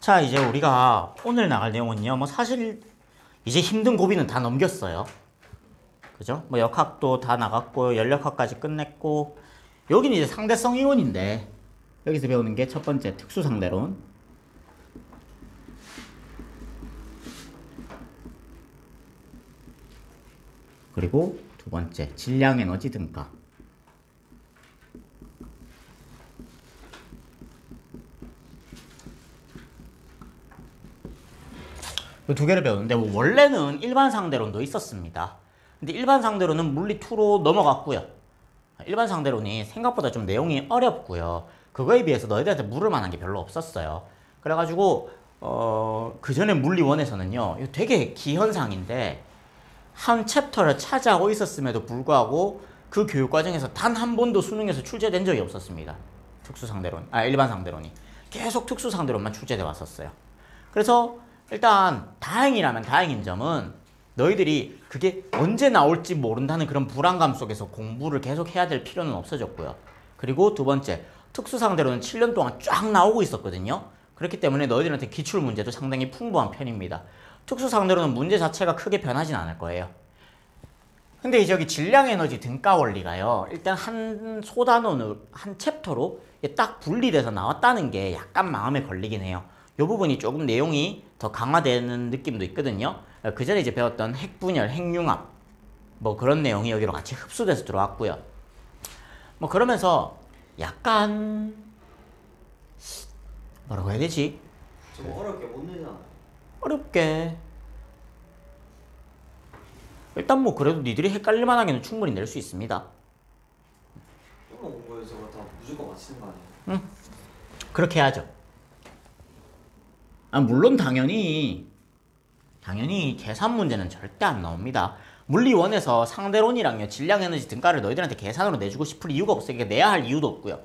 자, 이제 우리가 오늘 나갈 내용은요. 뭐 사실 이제 힘든 고비는 다 넘겼어요. 그죠? 뭐 역학도 다 나갔고 연력학까지 끝냈고 여기는 이제 상대성 이론인데 여기서 배우는 게 첫 번째 특수상대론, 그리고 두 번째 질량 에너지 등가. 이 두 개를 배우는데 원래는 일반 상대론도 있었습니다. 근데 일반 상대론은 물리 2로 넘어갔고요. 일반 상대론이 생각보다 좀 내용이 어렵고요. 그거에 비해서 너희들한테 물을 만한 게 별로 없었어요. 그래가지고 그 전에 물리 1에서는요. 이거 되게 기현상인데 한 챕터를 차지하고 있었음에도 불구하고 그 교육 과정에서 단 한 번도 수능에서 출제된 적이 없었습니다. 일반 상대론이 계속 특수 상대론만 출제돼 왔었어요. 그래서 일단 다행이라면 다행인 점은 너희들이 그게 언제 나올지 모른다는 그런 불안감 속에서 공부를 계속 해야 될 필요는 없어졌고요. 그리고 두 번째, 특수상대로는 7년 동안 쫙 나오고 있었거든요. 그렇기 때문에 너희들한테 기출 문제도 상당히 풍부한 편입니다. 특수상대로는 문제 자체가 크게 변하진 않을 거예요. 근데 이제 여기 질량에너지 등가 원리가요. 일단 한 소단원으로, 한 챕터로 딱 분리돼서 나왔다는 게 약간 마음에 걸리긴 해요. 이 부분이 조금 내용이 더 강화되는 느낌도 있거든요. 그 전에 이제 배웠던 핵분열, 핵융합 뭐 그런 내용이 여기로 같이 흡수돼서 들어왔고요. 뭐 그러면서 약간 뭐라고 해야 되지? 좀 어렵게 못 내잖아. 어렵게. 일단 뭐 그래도 니들이 헷갈릴 만하게는 충분히 낼 수 있습니다. 조금만 공부해서 다 무조건 맞히는 거 아니야? 응. 그렇게 해야죠. 물론 당연히 계산 문제는 절대 안 나옵니다. 물리 1에서 상대론이랑요 질량 에너지 등가를 너희들한테 계산으로 내주고 싶을 이유가 없어요. 그러니까 내야 할 이유도 없고요.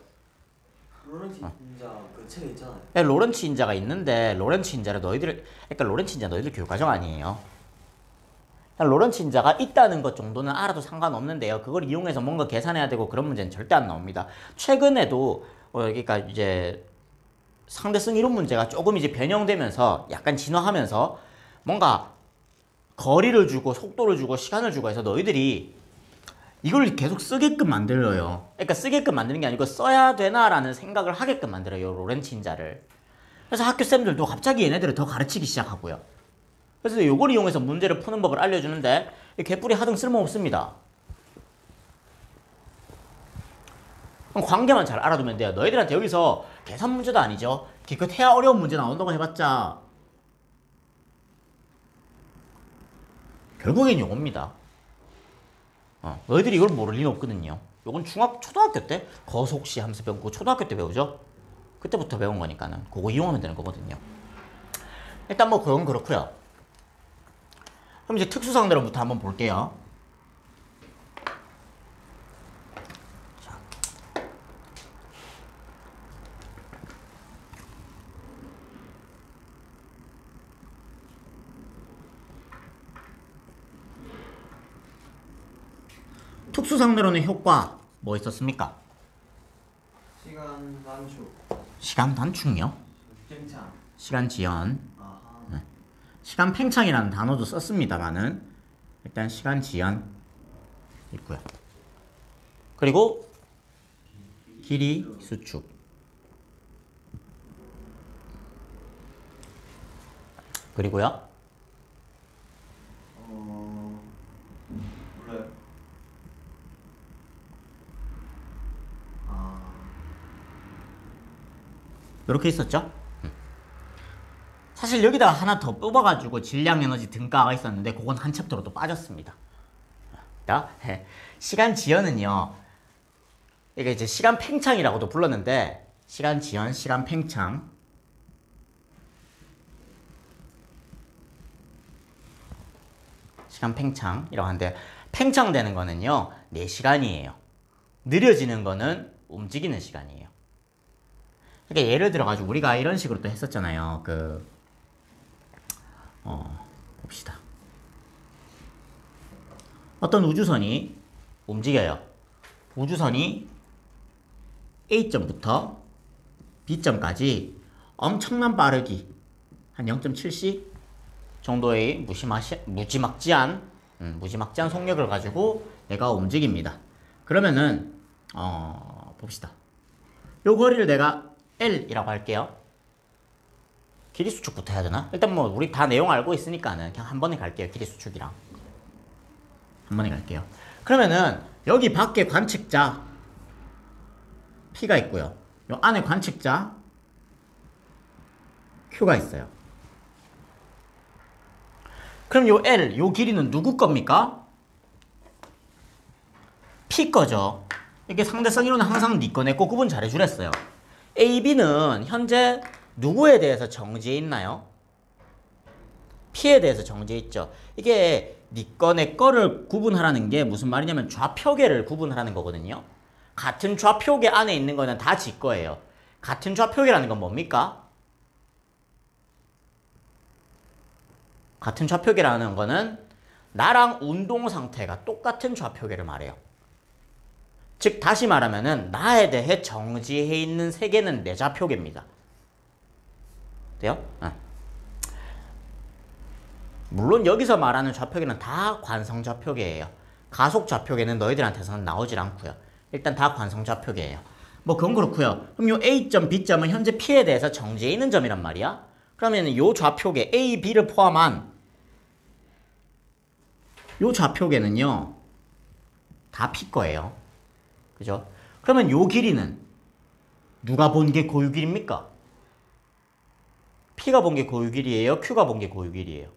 로렌츠 인자 그 책에 있잖아요. 네, 로렌츠 인자가 있는데 로렌츠 인자를 로렌츠 인자 너희들 교육 과정 아니에요. 로렌츠 인자가 있다는 것 정도는 알아도 상관없는데요. 그걸 이용해서 뭔가 계산해야 되고 그런 문제는 절대 안 나옵니다. 최근에도 그러니까 이제 상대성 이론 문제가 조금 이제 변형되면서 약간 진화하면서 뭔가 거리를 주고 속도를 주고 시간을 주고 해서 너희들이 이걸 계속 쓰게끔 만들어요. 그러니까 쓰게끔 만드는 게 아니고 써야 되나라는 생각을 하게끔 만들어요. 로렌츠 인자를. 그래서 학교 쌤들도 갑자기 얘네들을 더 가르치기 시작하고요. 그래서 이걸 이용해서 문제를 푸는 법을 알려주는데 개뿔이 하등 쓸모없습니다. 그럼 관계만 잘 알아두면 돼요. 너희들한테 여기서 계산 문제도 아니죠. 기껏해야 어려운 문제 나온다고 해봤자 결국엔 요겁니다. 너희들이 이걸 모를 리는 없거든요. 요건 초등학교 때 거속시 하면서 배우고 초등학교 때 배우죠. 그때부터 배운 거니까는 그거 이용하면 되는 거거든요. 일단 뭐 그건 그렇고요. 그럼 이제 특수상대론부터 한번 볼게요. 특수상대론의 효과 뭐 있었습니까? 시간 단축. 시간 단축요? 팽창. 시간 지연. 아하. 시간 팽창이라는 단어도 썼습니다만은 일단 시간 지연 있고요. 그리고 길이 수축. 그리고요. 몰라요. 이렇게 있었죠? 사실 여기다가 하나 더 뽑아가지고 질량 에너지 등가가 있었는데 그건 한 챕터로 또 빠졌습니다. 시간 지연은요. 이게 이제 시간 팽창이라고도 불렀는데 시간 지연, 시간 팽창. 시간 팽창이라고 하는데 팽창되는 거는요. 내 시간이에요. 느려지는 거는 움직이는 시간이에요. 그러니까 예를 들어가지고 우리가 이런 식으로 또 했었잖아요. 봅시다. 어떤 우주선이 움직여요. 우주선이 A점부터 B점까지 엄청난 빠르기, 한 0.7C 정도의 무지막지한 속력을 가지고 얘가 움직입니다. 그러면은 봅시다. 요 거리를 내가 L이라고 할게요. 길이 수축부터 해야 되나? 일단 뭐 우리 다 내용 알고 있으니까는 그냥 한 번에 갈게요. 길이 수축이랑 한 번에 갈게요. 그러면은 여기 밖에 관측자 P가 있고요. 요 안에 관측자 Q가 있어요. 그럼 요 L, 요 길이는 누구 겁니까? P 거죠. 이게 상대성 이론은 항상 네 거 내 거 구분 잘 해주랬어요. A, B는 현재 누구에 대해서 정지해 있나요? P에 대해서 정지해 있죠. 이게 네 거 내 거를 구분하라는 게 무슨 말이냐면 좌표계를 구분하라는 거거든요. 같은 좌표계 안에 있는 거는 다 지 거예요. 같은 좌표계라는 건 뭡니까? 같은 좌표계라는 거는 나랑 운동 상태가 똑같은 좌표계를 말해요. 즉 다시 말하면은 나에 대해 정지해 있는 세계는 내 좌표계입니다. 돼요? 물론 여기서 말하는 좌표계는 다 관성 좌표계예요. 가속 좌표계는 너희들한테서는 나오질 않고요. 일단 다 관성 좌표계예요. 뭐 그건 그렇고요. 그럼 요 A점, B점은 현재 P에 대해서 정지해 있는 점이란 말이야. 그러면 요 좌표계 A, B를 포함한 요 좌표계는요 다 P 거예요. 그죠? 그러면 요 길이는 누가 본 게 고유 길입니까? P가 본 게 고유 길이에요? Q가 본 게 고유 길이에요?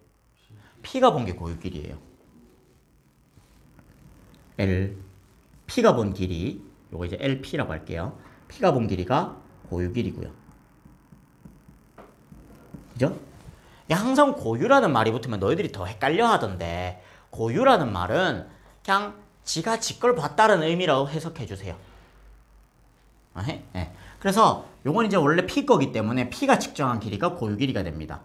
P가 본 게 고유 길이에요. L, P가 본 길이, 요거 이제 LP라고 할게요. P가 본 길이가 고유 길이고요. 그죠? 항상 고유라는 말이 붙으면 너희들이 더 헷갈려 하던데, 고유라는 말은 그냥 지가 지 걸 봤다는 의미라고 해석해 주세요. 네. 그래서 요건 이제 원래 P 거기 때문에 P가 측정한 길이가 고유 길이가 됩니다.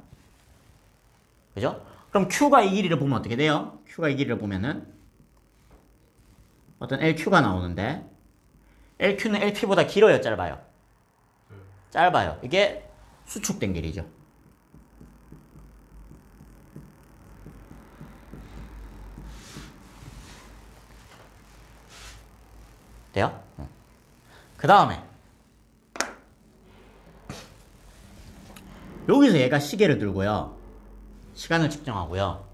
그죠? 그럼 Q가 이 길이를 보면 어떻게 돼요? Q가 이 길이를 보면은 어떤 LQ가 나오는데 LQ는 LP보다 길어요, 짧아요? 짧아요. 이게 수축된 길이죠. 돼요? 그 다음에 여기서 얘가 시계를 들고요. 시간을 측정하고요.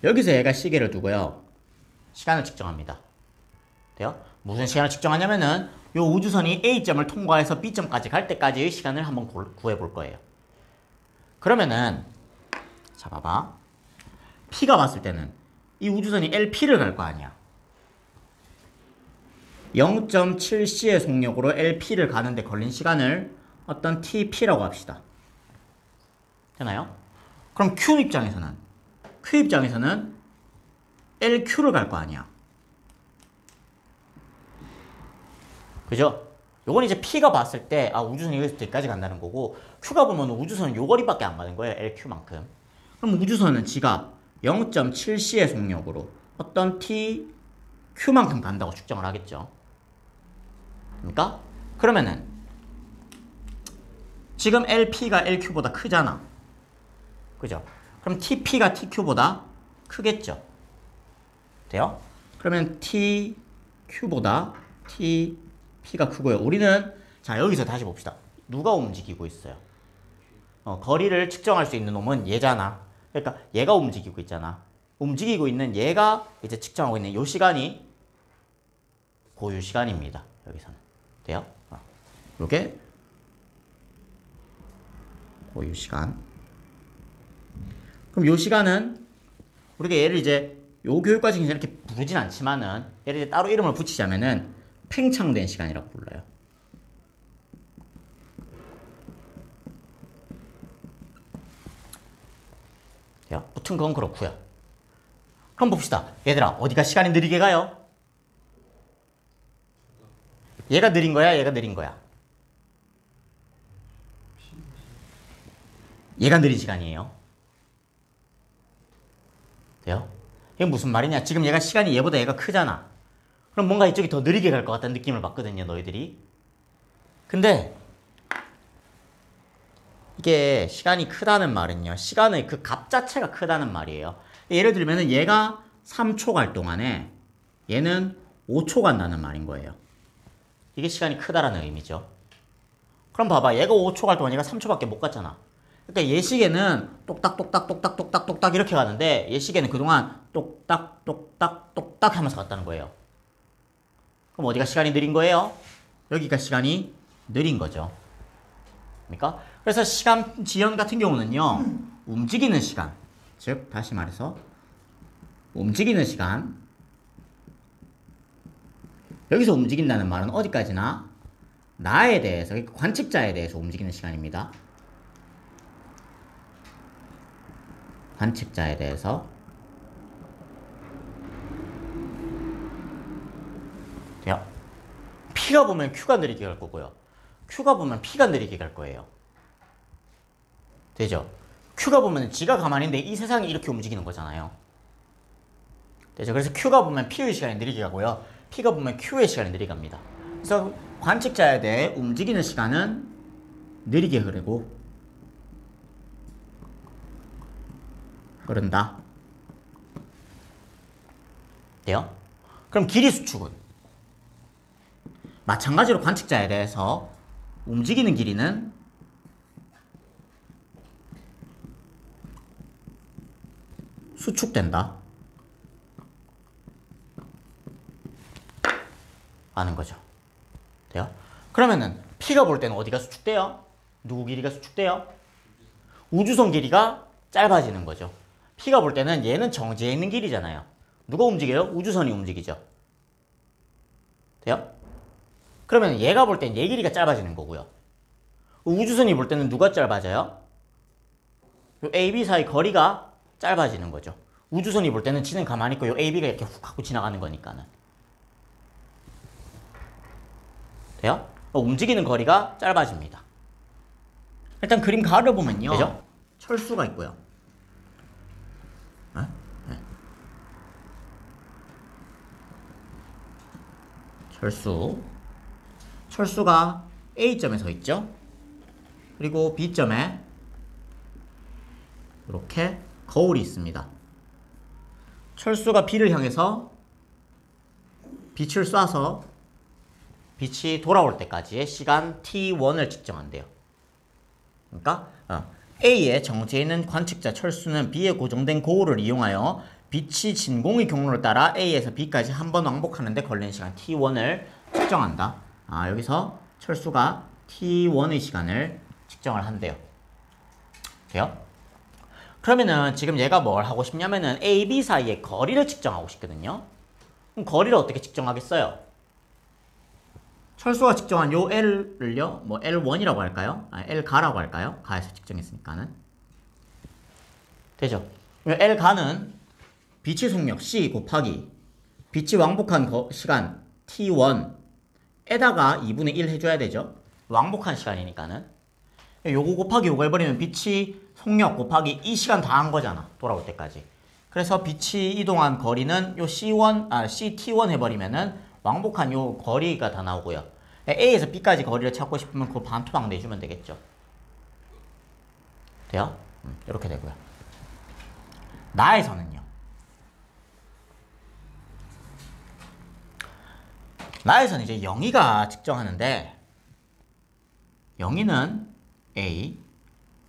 여기서 얘가 시계를 두고요. 시간을 측정합니다. 돼요? 무슨 시간을 측정하냐면은 요 우주선이 A점을 통과해서 B점까지 갈 때까지의 시간을 한번 구해볼 거예요. 그러면은 자 봐봐. P가 봤을 때는 이 우주선이 LP를 갈 거 아니야. 0.7C의 속력으로 LP를 가는데 걸린 시간을 어떤 TP라고 합시다. 되나요? 그럼 Q 입장에서는 LQ를 갈 거 아니야. 그죠? 요건 이제 P가 봤을 때 우주선이 여기서 여기까지 간다는 거고, Q가 보면 우주선은 요 거리밖에 안 가는 거예요. LQ만큼. 그럼 우주선은 지가 0.7C의 속력으로 어떤 TQ만큼 간다고 측정을 하겠죠. 그러니까 그러면은 지금 LP가 LQ보다 크잖아. 그죠? 그럼 TP가 TQ보다 크겠죠. 돼요? 그러면 TQ보다 TP가 크고요. 우리는 자 여기서 다시 봅시다. 누가 움직이고 있어요? 거리를 측정할 수 있는 놈은 얘잖아. 그러니까 얘가 움직이고 있잖아. 움직이고 있는 얘가 이제 측정하고 있는 요 시간이 고유 시간입니다. 여기서는. 돼요? 요게 고유 시간. 그럼 요 시간은 우리가 얘를 이제 요 교육과정에서 이렇게 부르진 않지만은 얘를 이제 따로 이름을 붙이자면은 팽창된 시간이라고 불러요. 붙은 건 그렇고요. 그럼 봅시다. 얘들아, 어디가 시간이 느리게 가요? 얘가 느린 거야? 얘가 느린 거야? 얘가 느린 시간이에요. 돼요? 이게 무슨 말이냐? 지금 얘가 시간이 얘보다 얘가 크잖아. 그럼 뭔가 이쪽이 더 느리게 갈 것 같다는 느낌을 받거든요, 너희들이. 근데 이게 시간이 크다는 말은요. 시간의 그 값 자체가 크다는 말이에요. 예를 들면은 얘가 3초 갈 동안에 얘는 5초 간다는 말인 거예요. 이게 시간이 크다라는 의미죠. 그럼 봐봐. 얘가 5초 갈 동안 얘가 3초밖에 못 갔잖아. 그러니까 얘 시계는 똑딱똑딱똑딱똑딱똑딱 이렇게 가는데 얘 시계는 그동안 똑딱똑딱똑딱 하면서 갔다는 거예요. 그럼 어디가 시간이 느린 거예요? 여기가 시간이 느린 거죠. 그러니까 그래서 시간 지연 같은 경우는요. 움직이는 시간, 즉 다시 말해서 움직이는 시간, 여기서 움직인다는 말은 어디까지나 나에 대해서, 관측자에 대해서 움직이는 시간입니다. 관측자에 대해서. 돼요? P가 보면 Q가 느리게 갈 거고요. Q가 보면 P가 느리게 갈 거예요. 되죠? Q가 보면 지가 가만히 있는데 이 세상이 이렇게 움직이는 거잖아요. 되죠? 그래서 Q가 보면 P의 시간이 느리게 가고요. P가 보면 Q의 시간이 느리게 갑니다. 그래서 관측자에 대해 움직이는 시간은 느리게 흐른다. 돼요? 그럼 길이 수축은? 마찬가지로 관측자에 대해서 움직이는 길이는 수축된다. 아는 거죠. 돼요? 그러면은 P가 볼 때는 어디가 수축돼요? 누구 길이가 수축돼요? 우주선 길이가 짧아지는 거죠. P가 볼 때는 얘는 정지해 있는 길이잖아요. 누가 움직여요? 우주선이 움직이죠. 돼요? 그러면 얘가 볼 땐 얘 길이가 짧아지는 거고요. 우주선이 볼 때는 누가 짧아져요? 요 A, B 사이 거리가 짧아지는 거죠. 우주선이 볼 때는 지는 가만히 있고 요 A, B가 이렇게 훅 하고 지나가는 거니까는. 돼요? 움직이는 거리가 짧아집니다. 일단 그림 가를 보면요. 되죠? 철수가 있고요. 네. 철수가 A점에 서 있죠. 그리고 B점에 이렇게 거울이 있습니다. 철수가 B를 향해서 빛을 쏴서 빛이 돌아올 때까지의 시간 T1을 측정한대요. 그러니까 A의 정지해 있는 관측자 철수는 B에 고정된 거울을 이용하여 빛이 진공의 경로를 따라 A에서 B까지 한 번 왕복하는데 걸리는 시간 T1을 측정한다. 여기서 철수가 T1의 시간을 측정을 한대요. 돼요? 그러면은 지금 얘가 뭘 하고 싶냐면은 A, B 사이의 거리를 측정하고 싶거든요. 그럼 거리를 어떻게 측정하겠어요? 철수가 측정한 요 L을요, 뭐 L1이라고 할까요? L가라고 할까요? 가에서 측정했으니까는. 되죠? L가는 빛의 속력 C 곱하기 빛이 왕복한 시간 T1에다가 2분의 1 해줘야 되죠? 왕복한 시간이니까는. 요거 곱하기 요거 해버리면 빛이 속력 곱하기 이 시간 다 한 거잖아. 돌아올 때까지. 그래서 빛이 이동한 거리는 요 CT1 해버리면은 왕복한 요 거리가 다 나오고요. A에서 B까지 거리를 찾고 싶으면 그거 반토막 내주면 되겠죠. 돼요? 이렇게 되고요. 나에서는요. 나에서는 이제 영희가 측정하는데 영희는 A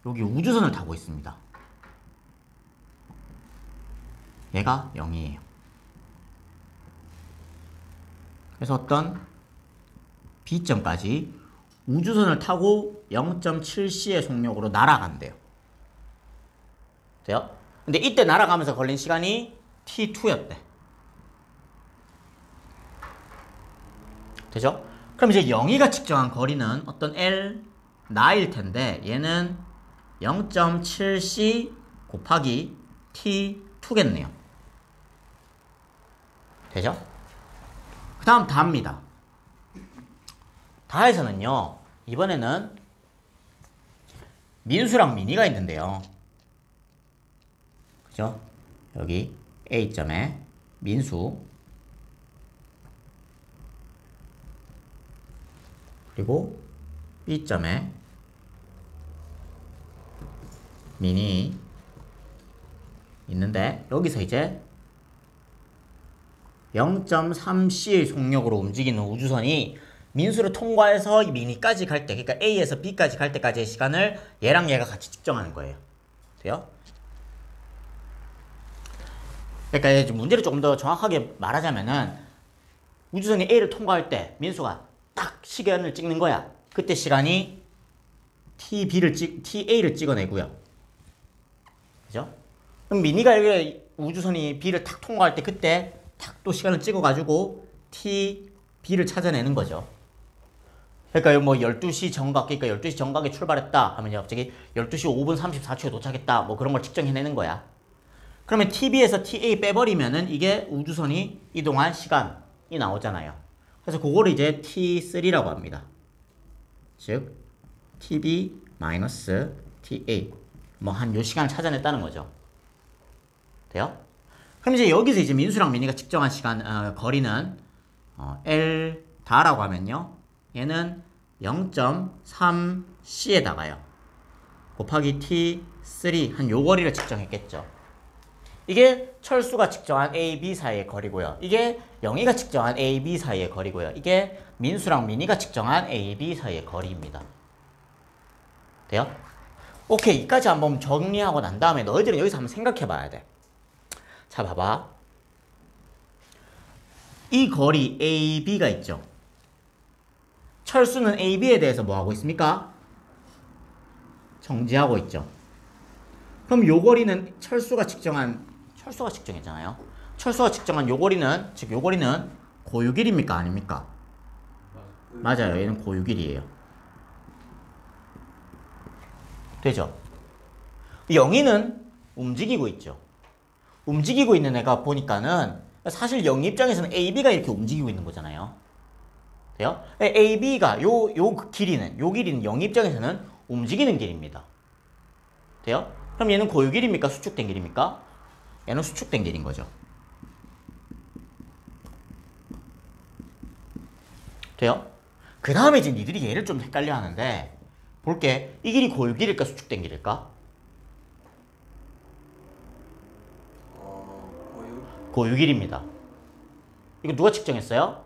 여기 우주선을 타고 있습니다. 얘가 0이에요. 그래서 어떤 B점까지 우주선을 타고 0.7c의 속력으로 날아간대요. 돼요? 근데 이때 날아가면서 걸린 시간이 T2였대. 되죠? 그럼 이제 영희가 측정한 거리는 어떤 L, 나일 텐데 얘는 0.7c 곱하기 T2겠네요. 되죠? 그 다음 다입니다. 다에서는요, 이번에는 민수랑 미니가 있는데요. 그죠? 여기 A점에 민수, 그리고 B점에 민이 있는데 여기서 이제 0.3c의 속력으로 움직이는 우주선이 민수를 통과해서 미니까지 갈 때, 그러니까 A에서 B까지 갈 때까지의 시간을 얘랑 얘가 같이 측정하는 거예요. 돼요? 그러니까 이제 문제를 조금 더 정확하게 말하자면은 우주선이 A를 통과할 때 민수가 딱 시간을 찍는 거야. 그때 시간이 TA를 찍어내고요. 그죠? 그럼 미니가 여기 우주선이 B를 탁 통과할 때 그때 탁 또 시간을 찍어가지고 B를 찾아내는 거죠. 그러니까 뭐 12시 정각, 그러니까 12시 정각에 출발했다 하면 갑자기 12시 5분 34초에 도착했다. 뭐 그런 걸 측정해내는 거야. 그러면 TB에서 TA 빼버리면은 이게 우주선이 이동한 시간이 나오잖아요. 그래서 그거를 이제 T3라고 합니다. 즉 TB-TA 뭐 한 요 시간을 찾아냈다는 거죠. 돼요? 그럼 이제 여기서 이제 민수랑 미니가 측정한 시간 거리는 L 다라고 하면요. 얘는 0.3C에다가요. 곱하기 T3 한 요 거리를 측정했겠죠. 이게 철수가 측정한 A, B 사이의 거리고요. 이게 영희가 측정한 A, B 사이의 거리고요. 이게 민수랑 미니가 측정한 A, B 사이의 거리입니다. 돼요? 오케이, 이까지 한번 정리하고 난 다음에 너희들은 여기서 한번 생각해 봐야 돼. 자, 봐봐. 이 거리 AB가 있죠. 철수는 AB에 대해서 뭐 하고 있습니까? 정지하고 있죠. 그럼 요 거리는 철수가 측정했잖아요. 철수가 측정한 요 거리는, 즉 요 거리는 고유길입니까? 아닙니까? 맞아요. 얘는 고유길이에요. 되죠? 영희는 움직이고 있죠. 움직이고 있는 애가 보니까는 사실 영희 입장에서는 AB가 이렇게 움직이고 있는 거잖아요. 돼요? AB가 요 길이는 영희 입장에서는 움직이는 길입니다. 돼요? 그럼 얘는 고유길입니까? 수축된 길입니까? 얘는 수축된 길인 거죠. 돼요? 그 다음에 이제 니들이 얘를 좀 헷갈려 하는데 볼게. 이 길이 고유길일까? 수축된 길일까? 고유길입니다. 이거 누가 측정했어요?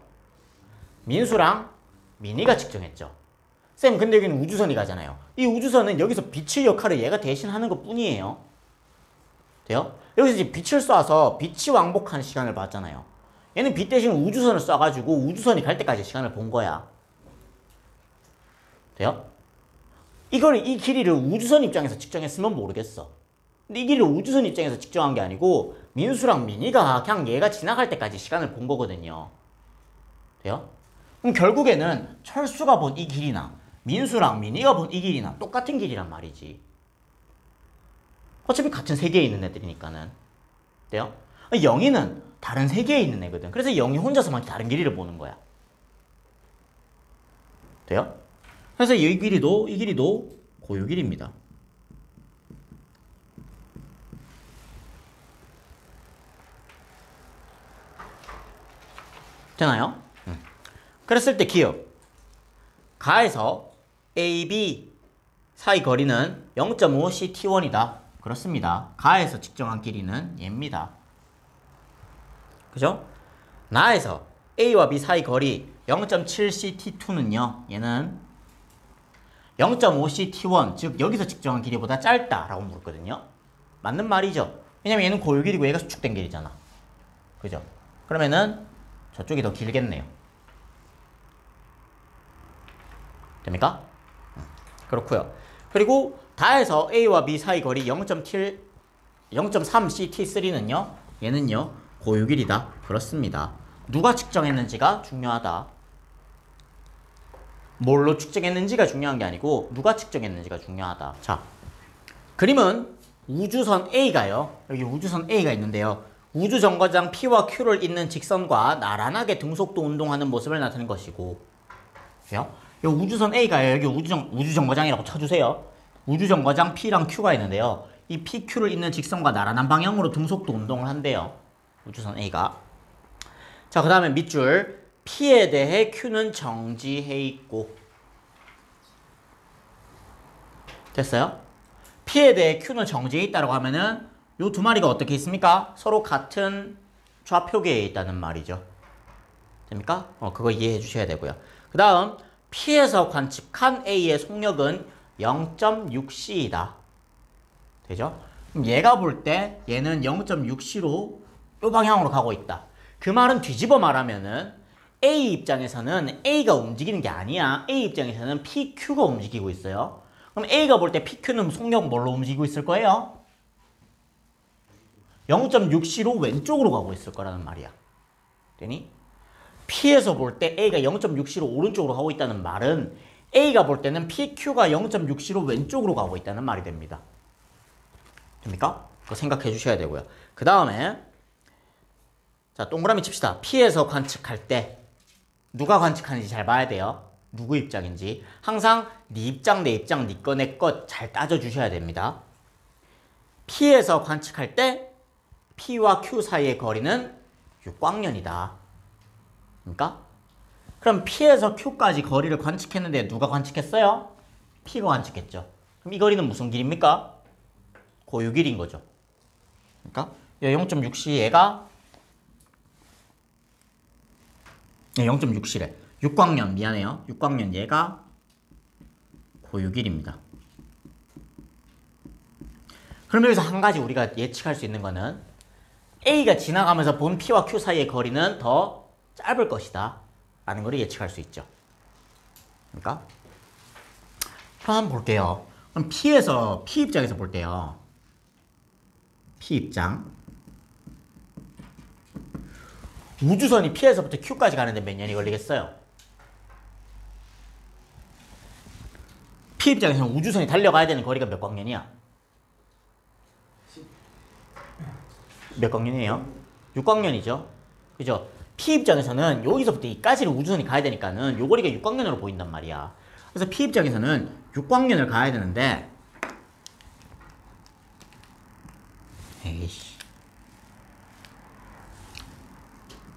민수랑 미니가 측정했죠. 쌤, 근데 여기는 우주선이 가잖아요. 이 우주선은 여기서 빛의 역할을 얘가 대신하는 것 뿐이에요. 돼요? 여기서 이제 빛을 쏴서 빛이 왕복하는 시간을 봤잖아요. 얘는 빛 대신 우주선을 쏴가지고 우주선이 갈 때까지 시간을 본 거야. 돼요? 이 길이를 우주선 입장에서 측정했으면 모르겠어. 근데 이 길이를 우주선 입장에서 측정한 게 아니고 민수랑 미니가 그냥 얘가 지나갈 때까지 시간을 본 거거든요. 돼요? 그럼 결국에는 철수가 본 이 길이나 민수랑 미니가 본 이 길이나 똑같은 길이란 말이지. 어차피 같은 세계에 있는 애들이니까는. 돼요? 영희는 다른 세계에 있는 애거든. 그래서 영희 혼자서만 다른 길이를 보는 거야. 돼요? 그래서 이 길이도 고유길입니다. 되나요? 그랬을 때 기억. 가에서 A, B 사이 거리는 0.5cT1이다. 그렇습니다. 가에서 측정한 길이는 얘입니다. 그죠? 나에서 A와 B 사이 거리 0.7cT2는요. 얘는 0.5cT1, 즉 여기서 측정한 길이보다 짧다라고 물었거든요. 맞는 말이죠. 왜냐면 얘는 고유길이고 얘가 수축된 길이잖아. 그죠? 그러면은 저쪽이 더 길겠네요. 됩니까? 그렇고요. 그리고 다에서 A와 B 사이 거리 0.3cT3는요. 얘는요. 고유길이다. 그렇습니다. 누가 측정했는지가 중요하다. 뭘로 측정했는지가 중요한 게 아니고 누가 측정했는지가 중요하다. 자, 그림은 우주선 A가요. 여기 우주선 A가 있는데요. 우주정거장 P와 Q를 잇는 직선과 나란하게 등속도 운동하는 모습을 나타낸 것이고, 이 우주선 A가요. 여기 우주정거장이라고 쳐주세요. 우주정거장 P랑 Q가 있는데요. 이 P, Q를 잇는 직선과 나란한 방향으로 등속도 운동을 한대요. 우주선 A가. 자, 그 다음에 밑줄. P에 대해 Q는 정지해 있고. 됐어요? P에 대해 Q는 정지해 있다고 하면은 요 두 마리가 어떻게 있습니까? 서로 같은 좌표계에 있다는 말이죠. 됩니까? 그거 이해해 주셔야 되고요. 그 다음 P에서 관측한 A의 속력은 0.6C이다. 되죠? 그럼 얘가 볼 때 얘는 0.6C로 요 방향으로 가고 있다. 그 말은 뒤집어 말하면은 A 입장에서는 A가 움직이는 게 아니야. A 입장에서는 PQ가 움직이고 있어요. 그럼 A가 볼 때 PQ는 속력 뭘로 움직이고 있을 거예요? 0.6C로 왼쪽으로 가고 있을 거라는 말이야. 되니? P에서 볼 때 A가 0.6C로 오른쪽으로 가고 있다는 말은 A가 볼 때는 PQ가 0.6C로 왼쪽으로 가고 있다는 말이 됩니다. 됩니까? 그거 생각해 주셔야 되고요. 그 다음에 자 동그라미 칩시다. P에서 관측할 때 누가 관측하는지 잘 봐야 돼요. 누구 입장인지. 항상 네 입장, 내 입장, 네 거, 내 것 잘 따져 주셔야 됩니다. P에서 관측할 때 P와 Q 사이의 거리는 6광년이다. 그러니까 그럼 P에서 Q까지 거리를 관측했는데 누가 관측했어요? P가 관측했죠. 그럼 이 거리는 무슨 길입니까? 고유길인 거죠. 그러니까 0.6C 얘가 0.6C래. 6광년 미안해요. 6광년 얘가 고유길입니다. 그럼 여기서 한 가지 우리가 예측할 수 있는 거는 A가 지나가면서 본 P와 Q 사이의 거리는 더 짧을 것이다 라는 걸 예측할 수 있죠. 그러니까 그럼 한번 볼게요. 그럼 P 입장에서 볼 때요. P 입장 우주선이 P에서부터 Q까지 가는데 몇 년이 걸리겠어요? P 입장에서는 우주선이 달려가야 되는 거리가 몇 광년이야? 몇 광년이에요? 6광년이죠. 그죠? P 입장에서는 여기서부터 이까지를 우주선이 가야 되니까는 요 거리가 6광년으로 보인단 말이야. 그래서 P 입장에서는 6광년을 가야 되는데 에이씨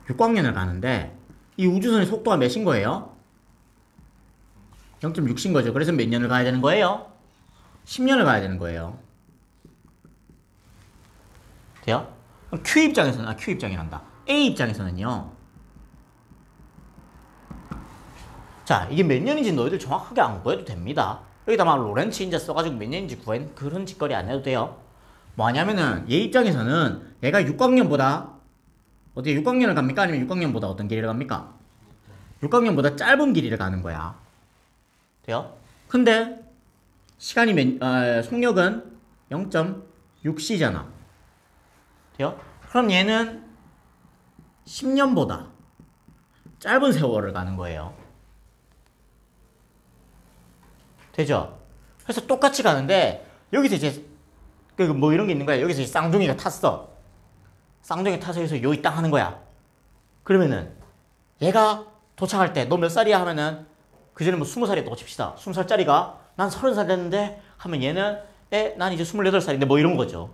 6광년을 가는데 이 우주선의 속도가 몇인 거예요? 0.6인 거죠. 그래서 몇 년을 가야 되는 거예요? 10년을 가야 되는 거예요. 돼요? 그럼 Q 입장에서는 Q 입장이란다. A 입장에서는요. 자, 이게 몇 년인지 너희들 정확하게 안 구해도 됩니다. 여기다 막 로렌츠 인자 써가지고 몇 년인지 구한 그런 짓거리 안 해도 돼요. 뭐냐면은 얘 입장에서는 얘가 6광년보다 어떻게 6광년을 갑니까? 아니면 6광년보다 어떤 길이를 갑니까? 6광년보다 짧은 길이를 가는 거야. 돼요? 근데 시간이 속력은 0.6C잖아. 돼요? 그럼 얘는 10년보다 짧은 세월을 가는 거예요. 되죠? 그래서 똑같이 가는데 여기서 이제 뭐 이런 게 있는 거야. 여기서 이제 쌍둥이가 탔어. 쌍둥이 타서 여기서 여기 딱 하는 거야. 그러면은 얘가 도착할 때 너 몇 살이야 하면은 그전에 뭐 20살이었다고 칩시다. 20살짜리가 난 30살 됐는데 하면 얘는 난 이제 28살인데 뭐 이런 거죠.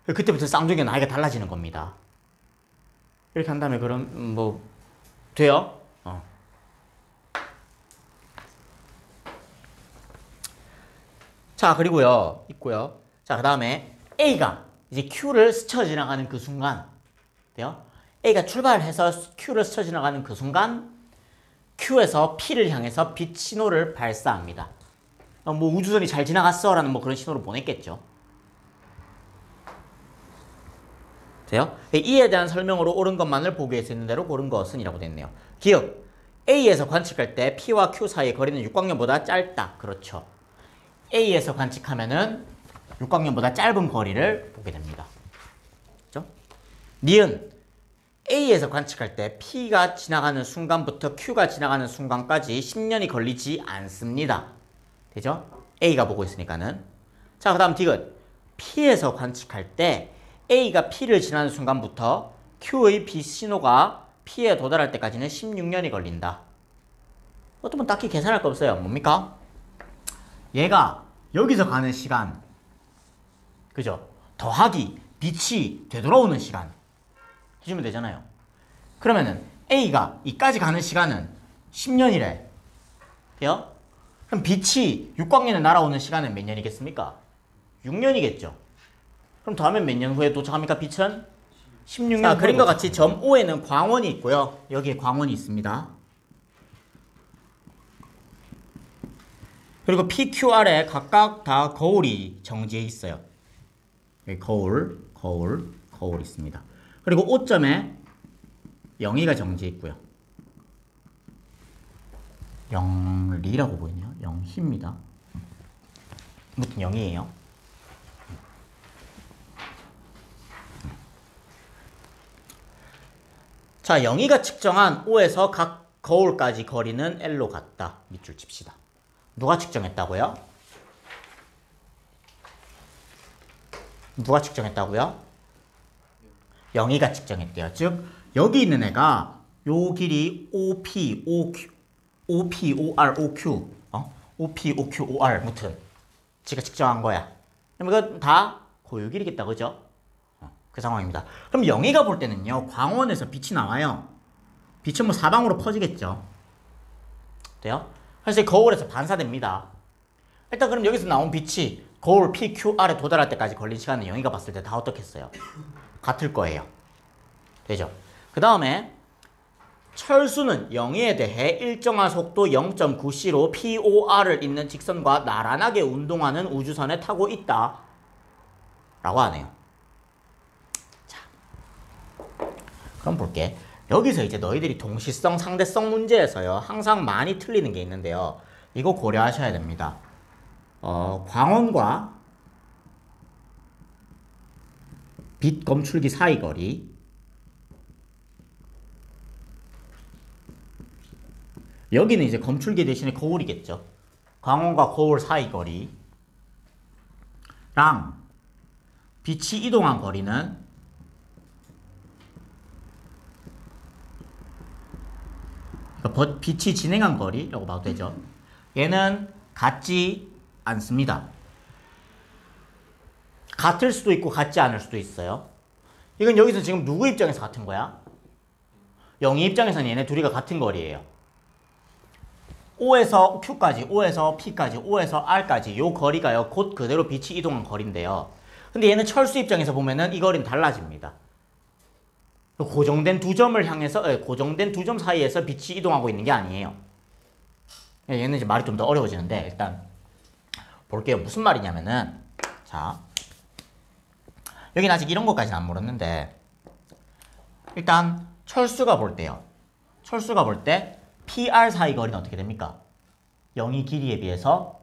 그때부터 쌍둥이가 나이가 달라지는 겁니다. 이렇게 한 다음에 그럼 뭐 돼요? 자 그리고요 있고요. 자 그 다음에 A가 이제 Q를 스쳐 지나가는 그 순간 돼요? A가 출발해서 Q를 스쳐 지나가는 그 순간 Q에서 P를 향해서 빛 신호를 발사합니다. 뭐 우주선이 잘 지나갔어 라는 뭐 그런 신호를 보냈겠죠. 돼요? 이에 대한 설명으로 옳은 것만을 보기 위해서 있는 대로 고른 것은 이라고 됐네요. 기억 A에서 관측할 때 P와 Q 사이의 거리는 6광년보다 짧다. 그렇죠. A에서 관측하면은 6광년보다 짧은 거리를 보게 됩니다. 그렇죠? 니은 A에서 관측할 때 P가 지나가는 순간부터 Q가 지나가는 순간까지 10년이 걸리지 않습니다. 되죠? A가 보고 있으니까는. 자, 그 다음 디귿. P에서 관측할 때 A가 P를 지나는 순간부터 Q의 빛 신호가 P에 도달할 때까지는 16년이 걸린다. 어떤 분 딱히 계산할 거 없어요. 뭡니까? 얘가 여기서 가는 시간, 그죠? 더하기 빛이 되돌아오는 시간 해주면 되잖아요. 그러면은 A가 이까지 가는 시간은 10년이래. 돼요? 그럼 빛이 6광년에 날아오는 시간은 몇 년이겠습니까? 6년이겠죠. 그럼 더하면 몇 년 후에 도착합니까? 빛은 16년. 자, 그림과 같이 점 O에는 광원이 있고요. 여기에 광원이 있습니다. 그리고 PQR에 각각 다 거울이 정지해 있어요. 여기 거울 있습니다. 그리고 O점에 영희가 정지해 있고요. 영리라고 보이네요. 영희입니다. 무튼 영희예요. 자, 영희가 측정한 O에서 각 거울까지 거리는 L로 같다. 밑줄 칩시다. 누가 측정했다고요? 누가 측정했다고요? 영희가 측정했대요. 즉 여기 있는 애가 요 길이 OP, OR, OQ, OP, OQ, OR 무튼 지가 측정한 거야. 그럼 이거 다 고유 길이겠다, 그죠? 그 상황입니다. 그럼 영희가 볼 때는요, 광원에서 빛이 나와요. 빛은 뭐 사방으로 퍼지겠죠. 돼요? 그래서 거울에서 반사됩니다. 일단 그럼 여기서 나온 빛이 거울 PQR에 도달할 때까지 걸린 시간은 영희가 봤을 때 다 어떻겠어요? 같을 거예요. 되죠? 그 다음에 철수는 영희에 대해 일정한 속도 0.9c로 POR을 잇는 직선과 나란하게 운동하는 우주선에 타고 있다. 라고 하네요. 자, 그럼 볼게. 여기서 이제 너희들이 동시성, 상대성 문제에서요, 항상 많이 틀리는 게 있는데요. 이거 고려하셔야 됩니다. 광원과 빛 검출기 사이 거리, 여기는 이제 검출기 대신에 거울이겠죠. 광원과 거울 사이 거리랑 빛이 이동한 거리는 그러니까 빛이 진행한 거리라고 봐도 되죠. 얘는 같지 않습니다. 같을 수도 있고 같지 않을 수도 있어요. 이건 여기서 지금 누구 입장에서 같은 거야? 영희 입장에서는 얘네 둘이가 같은 거리예요. O에서 Q까지, O에서 P까지, O에서 R까지 요 거리가요, 곧 그대로 빛이 이동한 거리인데요. 근데 얘는 철수 입장에서 보면은 이 거리는 달라집니다. 고정된 두 점을 향해서, 고정된 두 점 사이에서 빛이 이동하고 있는 게 아니에요. 얘는 이제 말이 좀 더 어려워지는데, 일단 볼게요. 무슨 말이냐면은, 자, 여긴 아직 이런 것까지는 안 물었는데, 일단 철수가 볼 때요. 철수가 볼 때 PR 사이 거리는 어떻게 됩니까? 영희 길이에 비해서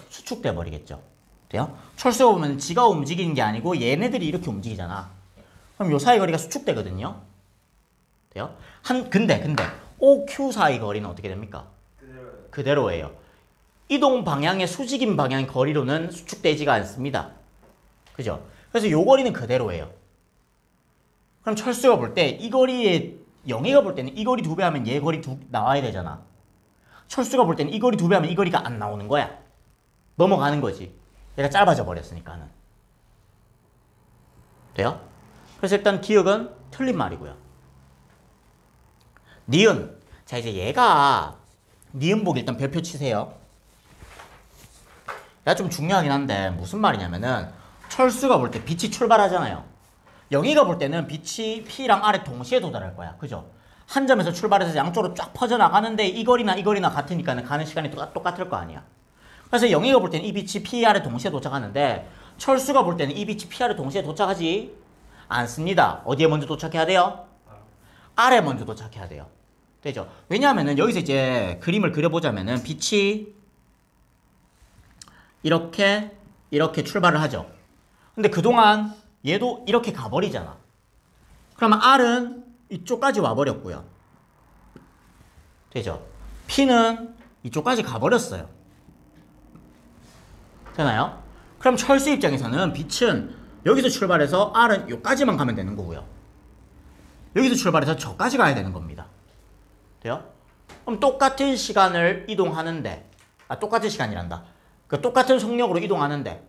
수축돼 버리겠죠. 돼요? 철수가 보면 지가 움직이는 게 아니고 얘네들이 이렇게 움직이잖아. 그럼 요 사이 거리가 수축되거든요. 돼요? 근데 OQ 사이 거리는 어떻게 됩니까? 그대로예요. 이동 방향의 수직인 방향의 거리로는 수축되지가 않습니다. 그죠? 그래서 요 거리는 그대로예요. 그럼 철수가 볼 때 이 거리에 영희가 볼 때는 이 거리 2배 하면 얘 거리 나와야 되잖아. 철수가 볼 때는 이 거리 2배 하면 이 거리가 안 나오는 거야. 넘어가는 거지. 얘가 짧아져 버렸으니까는. 돼요? 그래서 일단 기억은 틀린 말이고요. 니은. 자, 이제 얘가 니은 보기 일단 별표 치세요. 얘가 좀 중요하긴 한데 무슨 말이냐면은 철수가 볼 때 빛이 출발하잖아요. 영희가 볼 때는 빛이 P랑 R에 동시에 도달할 거야. 그죠? 한 점에서 출발해서 양쪽으로 쫙 퍼져나가는데 이 거리나 같으니까 가는 시간이 똑같을 거 아니야. 그래서 영희가 볼 때는 이 빛이 P, R에 동시에 도착하는데 철수가 볼 때는 이 빛이 P, R에 동시에 도착하지 않습니다. 어디에 먼저 도착해야 돼요? R에 먼저 도착해야 돼요. 되죠? 왜냐하면은 여기서 이제 그림을 그려보자면은 빛이 이렇게 출발을 하죠. 근데 그동안 얘도 이렇게 가버리잖아. 그러면 R은 이쪽까지 와버렸고요. 되죠? P는 이쪽까지 가버렸어요. 되나요? 그럼 철수 입장에서는 빛은 여기서 출발해서 R은 여기까지만 가면 되는 거고요. 여기서 출발해서 저까지 가야 되는 겁니다. 돼요? 그럼 똑같은 시간을 이동하는데, 똑같은 시간이란다. 그 똑같은 속력으로 이동하는데,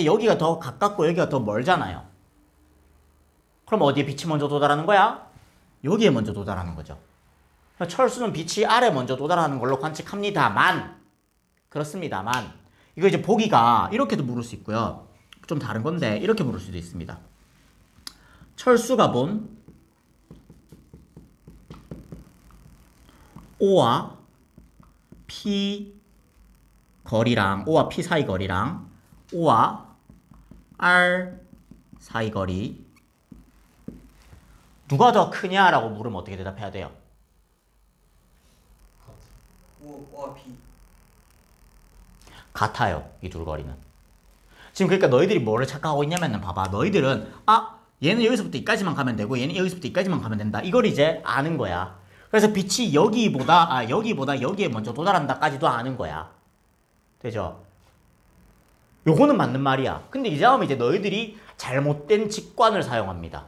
여기가 더 가깝고 여기가 더 멀잖아요. 그럼 어디에 빛이 먼저 도달하는 거야? 여기에 먼저 도달하는 거죠. 철수는 빛이 알에 먼저 도달하는 걸로 관측합니다만, 그렇습니다만, 이거 이제 보기가 이렇게도 물을 수 있고요. 좀 다른 건데 이렇게 물을 수도 있습니다. 철수가 본 O와 P 거리랑 O와 P 사이 거리랑 O와 R 사이 거리 누가 더 크냐라고 물으면 어떻게 대답해야 돼요? O와 B. 같아요. 이 둘 거리는. 지금 그러니까 너희들이 뭐를 착각하고 있냐면은 봐봐. 너희들은 얘는 여기서부터 여기까지만 가면 되고 얘는 여기서부터 여기까지만 가면 된다. 이걸 이제 아는 거야. 그래서 빛이 여기보다 여기에 먼저 도달한다까지도 아는 거야. 되죠? 요거는 맞는 말이야. 근데 이제 하면 이제 너희들이 잘못된 직관을 사용합니다.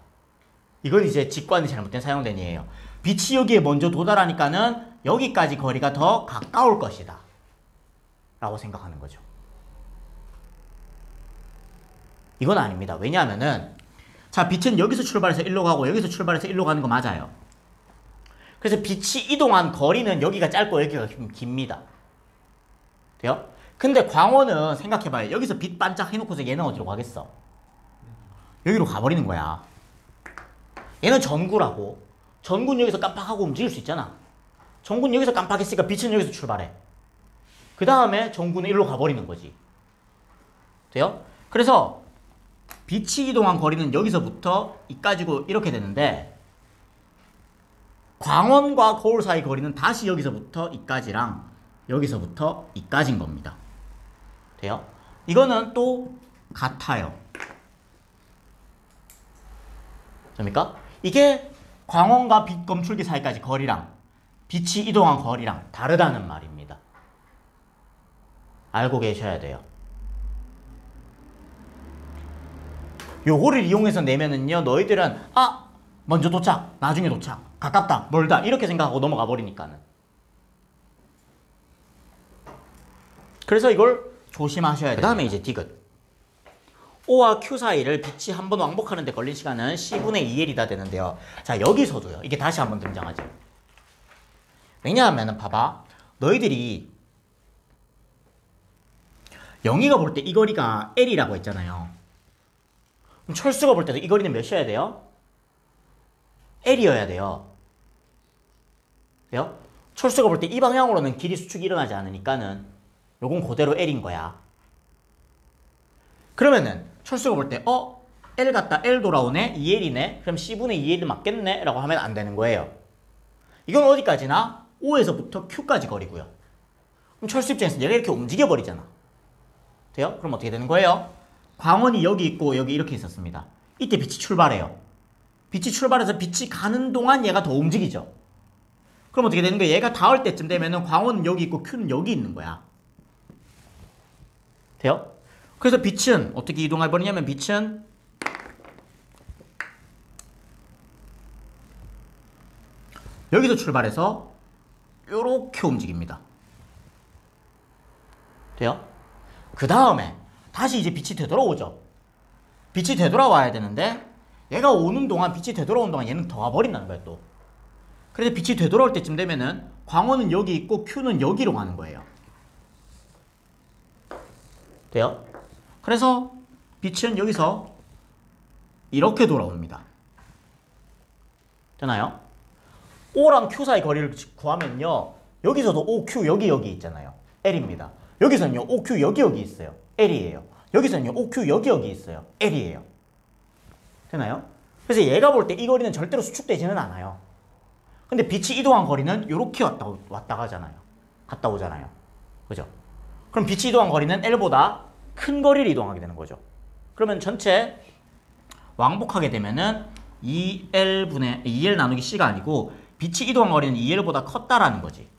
이건 이제 직관이 잘못된 사용된이에요. 빛이 여기에 먼저 도달하니까는 여기까지 거리가 더 가까울 것이다 라고 생각하는 거죠. 이건 아닙니다. 왜냐하면은 자, 빛은 여기서 출발해서 일로 가고 여기서 출발해서 일로 가는 거 맞아요. 그래서 빛이 이동한 거리는 여기가 짧고 여기가 깁니다. 돼요? 근데 광원은 생각해봐요. 여기서 빛 반짝 해놓고서 얘는 어디로 가겠어? 여기로 가버리는 거야. 얘는 전구라고. 전구는 여기서 깜빡하고 움직일 수 있잖아. 전구는 여기서 깜빡했으니까 빛은 여기서 출발해. 그 다음에 전구는 일로 가버리는 거지. 돼요? 그래서 빛이 이동한 거리는 여기서부터 이까지고 이렇게 되는데 광원과 거울 사이 거리는 다시 여기서부터 이까지랑 여기서부터 이까지인 겁니다. 돼요? 이거는 또 같아요. 됩니까? 이게 광원과 빛 검출기 사이까지 거리랑 빛이 이동한 거리랑 다르다는 말입니다. 알고 계셔야 돼요. 요거를 이용해서 내면은요, 너희들은 먼저 도착, 나중에 도착, 가깝다, 멀다 이렇게 생각하고 넘어가 버리니까는. 그래서 이걸 조심하셔야 돼요. 그 다음에 이제 디귿. O와 Q 사이를 빛이 한 번 왕복하는 데 걸린 시간은 C분의 2L이다 되는데요. 자, 여기서도요. 이게 다시 한번 등장하죠. 왜냐하면 봐봐. 너희들이 영희가 볼 때 이 거리가 L이라고 했잖아요. 그럼 철수가 볼 때도 이 거리는 몇이어야 돼요? L이어야 돼요. 돼요? 철수가 볼 때 이 방향으로는 길이 수축이 일어나지 않으니까는 요건 그대로 L인 거야. 그러면은 철수가 볼 때 L 같다, L 돌아오네, 2L이네, 그럼 C분의 2L 맞겠네? 라고 하면 안 되는 거예요. 이건 어디까지나? O에서부터 Q까지 거리고요. 그럼 철수 입장에서 얘가 이렇게 움직여버리잖아. 돼요? 그럼 어떻게 되는 거예요? 광원이 여기 있고 여기 이렇게 있었습니다. 이때 빛이 출발해요. 빛이 출발해서 빛이 가는 동안 얘가 더 움직이죠. 그럼 어떻게 되는 거예요? 얘가 닿을 때쯤 되면은 광원은 여기 있고 Q는 여기 있는 거야. 돼요? 그래서 빛은 어떻게 이동해버리냐면 빛은 여기서 출발해서 요렇게 움직입니다. 돼요? 그 다음에 다시 이제 빛이 되돌아오죠. 빛이 되돌아와야 되는데 얘가 오는 동안 빛이 되돌아오는 동안 얘는 더 와버린다는 거예요 또. 그래서 빛이 되돌아올 때쯤 되면은 광원은 여기 있고 Q는 여기로 가는 거예요. 돼요? 그래서 빛은 여기서 이렇게 돌아옵니다. 되나요? O랑 Q 사이 거리를 구하면요. 여기서도 OQ 여기 있잖아요. L입니다. 여기서는요. OQ 여기 있어요. L이에요. 여기서는요. OQ 여기 있어요. L이에요. 되나요? 그래서 얘가 볼 때 이 거리는 절대로 수축되지는 않아요. 근데 빛이 이동한 거리는 이렇게 왔다 가잖아요. 갔다 오잖아요. 그죠? 그럼 빛이 이동한 거리는 L보다 큰 거리를 이동하게 되는 거죠. 그러면 전체 왕복하게 되면은 2L 나누기 C가 아니고 빛이 이동한 거리는 2L보다 컸다라는 거지.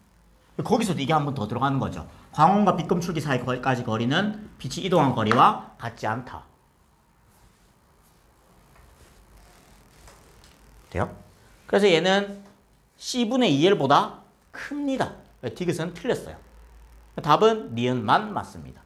거기서도 이게 한 번 더 들어가는 거죠. 광원과 빛 검출기 사이까지 거리는 빛이 이동한 거리와 같지 않다. 돼요? 그래서 얘는 C분의 2L보다 큽니다. 디귿은 틀렸어요. 답은 니은만 맞습니다.